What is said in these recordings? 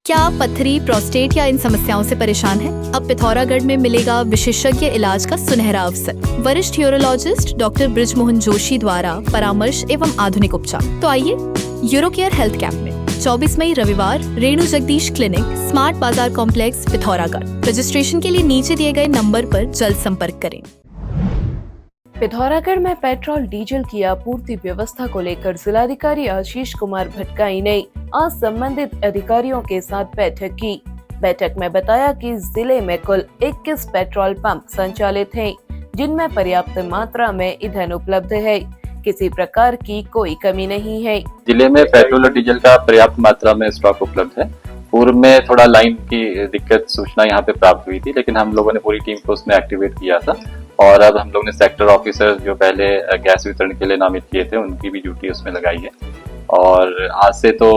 क्या आप पथरी, प्रोस्टेट या इन समस्याओं से परेशान हैं? अब पिथौरागढ़ में मिलेगा विशेषज्ञ इलाज का सुनहरा अवसर। वरिष्ठ यूरोलॉजिस्ट डॉक्टर बृजमोहन जोशी द्वारा परामर्श एवं आधुनिक उपचार। तो आइए यूरोकेयर हेल्थ कैंप में 24 मई रविवार रेणु जगदीश क्लिनिक, स्मार्ट बाजार कॉम्प्लेक्स, पिथौरागढ़। रजिस्ट्रेशन के लिए नीचे दिए गए नंबर पर जल्द संपर्क करें। पिथौरागढ़ में पेट्रोल डीजल की आपूर्ति व्यवस्था को लेकर जिलाधिकारी आशीष कुमार भटगाई ने आज संबंधित अधिकारियों के साथ बैठक की। बैठक में बताया कि जिले में कुल 21 पेट्रोल पंप संचालित हैं, जिनमें पर्याप्त मात्रा में ईंधन उपलब्ध है। किसी प्रकार की कोई कमी नहीं है। जिले में पेट्रोल और डीजल का पर्याप्त मात्रा में स्टॉक उपलब्ध है। पूर्व में थोड़ा लाइन की दिक्कत सूचना यहाँ पे प्राप्त हुई थी, लेकिन हम लोगों ने पूरी टीम को उसमें एक्टिवेट किया था और अब हम लोग ने सेक्टर ऑफिसर जो पहले गैस वितरण के लिए नामित किए थे, उनकी भी ड्यूटी उसमें लगाई है और आज से तो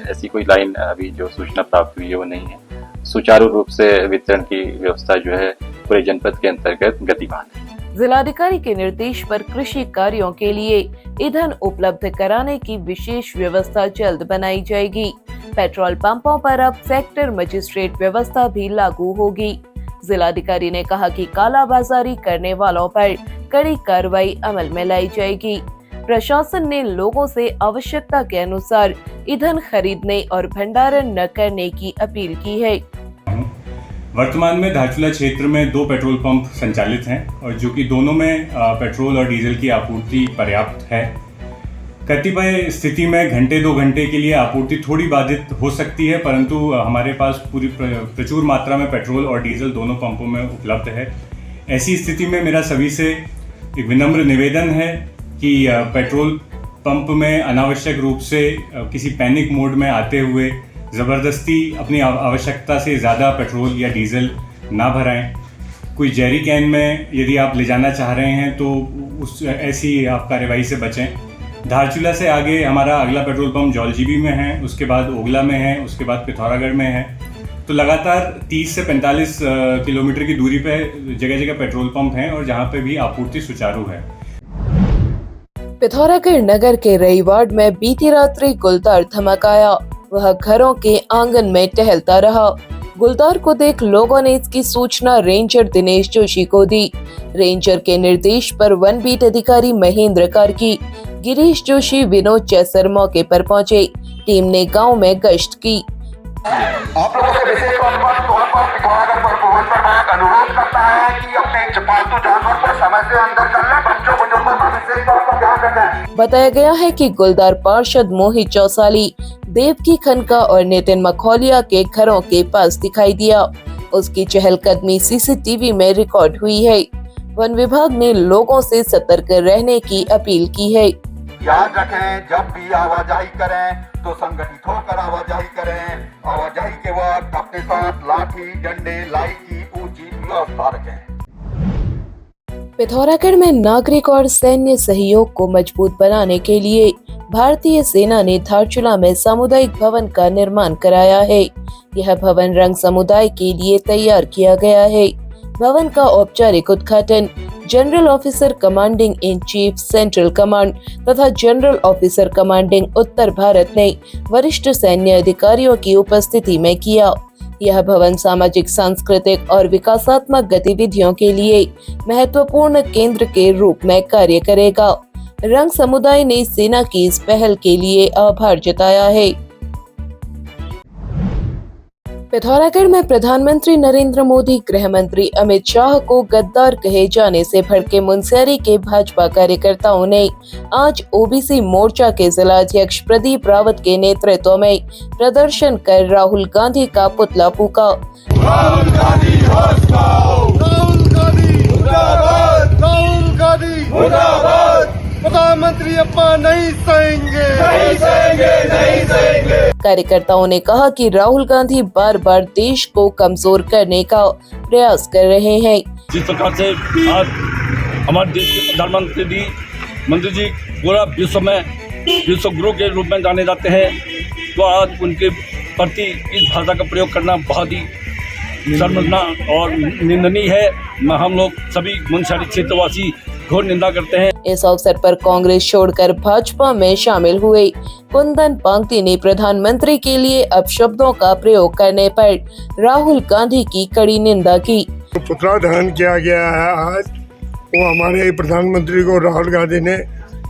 ऐसी कोई लाइन अभी जो सूचना प्राप्त हुई है वो नहीं है। सुचारू रूप से वितरण की व्यवस्था जो है पूरे जनपद के अंतर्गत गतिमान है। जिलाधिकारी के निर्देश पर कृषि कार्यों के लिए ईंधन उपलब्ध कराने की विशेष व्यवस्था जल्द बनाई जाएगी। पेट्रोल पंपों पर अब सेक्टर मजिस्ट्रेट व्यवस्था भी लागू होगी। जिलाधिकारी ने कहा कि कालाबाजारी करने वालों पर कड़ी कार्रवाई अमल में लाई जाएगी। प्रशासन ने लोगों से आवश्यकता के अनुसार ईंधन खरीदने और भंडारण न करने की अपील की है। वर्तमान में धारचूला क्षेत्र में 2 पेट्रोल पंप संचालित हैं और जो कि दोनों में पेट्रोल और डीजल की आपूर्ति पर्याप्त है। कतिपय स्थिति में घंटे 2 घंटे के लिए आपूर्ति थोड़ी बाधित हो सकती है, परंतु हमारे पास पूरी प्रचुर मात्रा में पेट्रोल और डीजल दोनों पंपों में उपलब्ध है। ऐसी स्थिति में मेरा सभी से एक विनम्र निवेदन है कि पेट्रोल पंप में अनावश्यक रूप से किसी पैनिक मोड में आते हुए ज़बरदस्ती अपनी आवश्यकता से ज़्यादा पेट्रोल या डीजल ना भराएं। कोई जेरी कैन में यदि आप ले जाना चाह रहे हैं तो उस ऐसी आप कार्यवाही से बचें। धारचूला से आगे हमारा अगला पेट्रोल पंप जौलजीबी में है, उसके बाद ओगला में है, उसके बाद पिथौरागढ़ में है। तो लगातार 30 से 45 किलोमीटर की दूरी पे जगह जगह पेट्रोल पंप हैं और जहाँ पे भी आपूर्ति सुचारू है। पिथौरागढ़ नगर के रई वार्ड में बीती रात्रि गुलदार धमकाया। वह घरों के आंगन में टहलता रहा। गुलदार को देख लोगों ने इसकी सूचना रेंजर दिनेश जोशी को दी। रेंजर के निर्देश पर वन बीट अधिकारी महेंद्र कार्की, गिरीश जोशी, विनोद चैसर मौके पर पहुंचे। टीम ने गांव में गश्त की। आप लोगों से विशेष तौर पर पिथौरागढ़ पर अनुरोध करता है कि अपने पालतू जानवर को समय से अंदर कर ले। बच्चों बुजुर्गों का विशेष तौर पर ध्यान रखें। बताया गया है कि गुलदार पार्षद मोहित चौसाली, देवकी खनका और नितिन मखौलिया के घरों के पास दिखाई दिया। उसकी चहलकदमी सीसीटीवी में रिकॉर्ड हुई है। वन विभाग ने लोगों से सतर्क रहने की अपील की है। याद रखें, जब भी आवाजाही करें तो संगठित होकर आवाजाही करें। आवाजाही के वक्त अपने साथ लाठी, डंडे, लाइट की ऊंची व्यवस्था रखें। पिथौरागढ़ में नागरिक और सैन्य सहयोग को मजबूत बनाने के लिए भारतीय सेना ने धारचूला में सामुदायिक भवन का निर्माण कराया है। यह भवन रंग समुदाय के लिए तैयार किया गया है। भवन का औपचारिक उद्घाटन general officer commanding in chief central command तथा जनरल ऑफिसर कमांडिंग उत्तर भारत ने वरिष्ठ सैन्य अधिकारियों की उपस्थिति में किया। यह भवन सामाजिक, सांस्कृतिक और विकासात्मक गतिविधियों के लिए महत्वपूर्ण केंद्र के रूप में कार्य करेगा। रंग समुदाय ने सेना की इस पहल के लिए आभार जताया है। पिथौरागढ़ में प्रधानमंत्री नरेंद्र मोदी, गृह मंत्री अमित शाह को गद्दार कहे जाने से भड़के मुनस्यारी के भाजपा कार्यकर्ताओं ने आज ओबीसी मोर्चा के जिलाध्यक्ष प्रदीप रावत के नेतृत्व में प्रदर्शन कर राहुल गांधी का पुतला फूका। राहुल गांधी मुर्दाबाद, प्रधानमंत्री अपना नहीं सहेंगे। कार्यकर्ताओं ने कहा कि राहुल गांधी बार बार देश को कमजोर करने का प्रयास कर रहे हैं। जिस प्रकार से आज हमारे देश के प्रधानमंत्री जी पूरा विश्व में विश्व गुरु के रूप में जाने जाते हैं, तो आज उनके प्रति इस भाषा का प्रयोग करना बहुत ही शर्मनाक और निंदनीय है। हम लोग सभी मुनस्यारी क्षेत्रवासी घोर निंदा करते हैं। इस अवसर पर कांग्रेस छोड़कर भाजपा में शामिल हुए कुंदन पांगती ने प्रधानमंत्री के लिए अपशब्दों का प्रयोग करने पर राहुल गांधी की कड़ी निंदा की। पुतला दहन किया गया है आज, वो हमारे प्रधानमंत्री को राहुल गांधी ने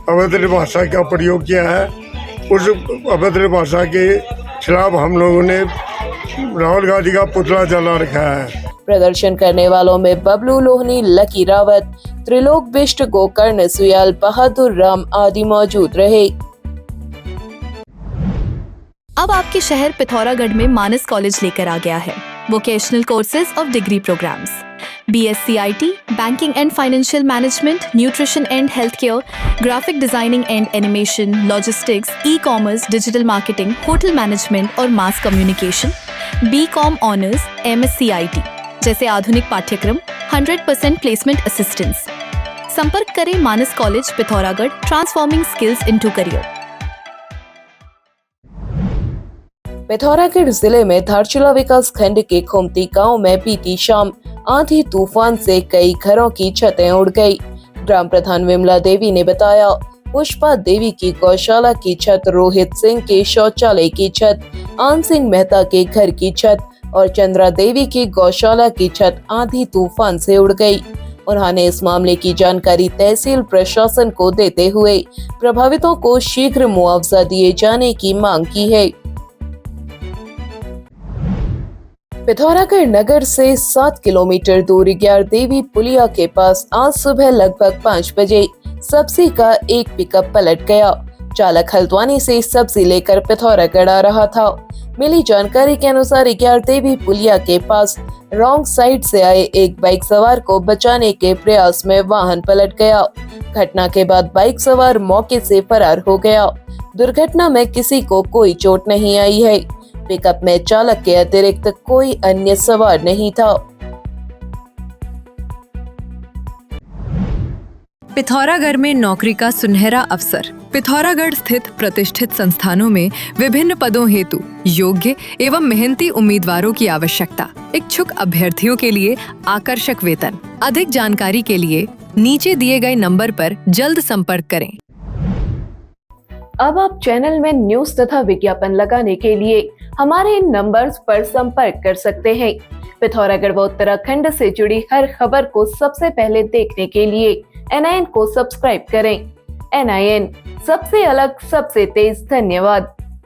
अभद्र भाषा का प्रयोग किया है। उस अभद्र भाषा के खिलाफ हम लोगों ने राहुल गांधी का पुतला जला रखा है। प्रदर्शन करने वालों में बबलू लोहनी, लकी रावत, त्रिलोक बिष्ट, गोकर्ण सुयाल, बहादुर राम आदि मौजूद रहे। अब आपके शहर पिथौरागढ़ में मानस कॉलेज लेकर आ गया है vocational courses of degree programmes, BSc IT, banking and financial management, nutrition and health care, graphic designing and animation, logistics, e-commerce, digital marketing, hotel management और mass communication, BCom honours, MSc IT जैसे आधुनिक पाठ्यक्रम, 100% placement assistance. संपर्क करें Manas college Pithoragarh, transforming skills into career. Pithoragarh जिले में धारचूला विकास खंड के खोमती गांव में बीती शाम आंधी तूफान से कई घरों की छतें उड़ गई। ग्राम प्रधान विमला देवी ने बताया, पुष्पा देवी की गौशाला की छत, रोहित सिंह के शौचालय की छत, आन सिंह मेहता के घर की छत और चंद्रा देवी की गौशाला की छत आंधी तूफान से उड़ गई। उन्होंने इस मामले की जानकारी तहसील प्रशासन को देते हुए प्रभावितों को शीघ्र मुआवजा दिए जाने की मांग की है। पिथौरागढ़ नगर से 7 किलोमीटर दूर ग्यार देवी पुलिया के पास आज सुबह लगभग 5 बजे सब्जी का एक पिकअप पलट गया। चालक हल्द्वानी से सब्जी लेकर पिथौरागढ़ आ रहा था। मिली जानकारी के अनुसार ग्यार देवी पुलिया के पास रॉन्ग साइड से आए एक बाइक सवार को बचाने के प्रयास में वाहन पलट गया। घटना के बाद बाइक सवार मौके से फरार हो गया। दुर्घटना में किसी को कोई चोट नहीं आई है। पिकअप में चालक के अतिरिक्त कोई अन्य सवार नहीं था। पिथौरागढ़ में नौकरी का सुनहरा अवसर। पिथौरागढ़ स्थित प्रतिष्ठित संस्थानों में विभिन्न पदों हेतु योग्य एवं मेहनती उम्मीदवारों की आवश्यकता। इच्छुक अभ्यर्थियों के लिए आकर्षक वेतन। अधिक जानकारी के लिए नीचे दिए गए नंबर पर जल्द संपर्क करें। अब आप चैनल में न्यूज तथा विज्ञापन लगाने के लिए हमारे इन नंबर्स पर संपर्क कर सकते हैं। पिथौरागढ़ व उत्तराखंड से जुड़ी हर खबर को सबसे पहले देखने के लिए NIN को सब्सक्राइब करें। NIN, सबसे अलग, सबसे तेज। धन्यवाद।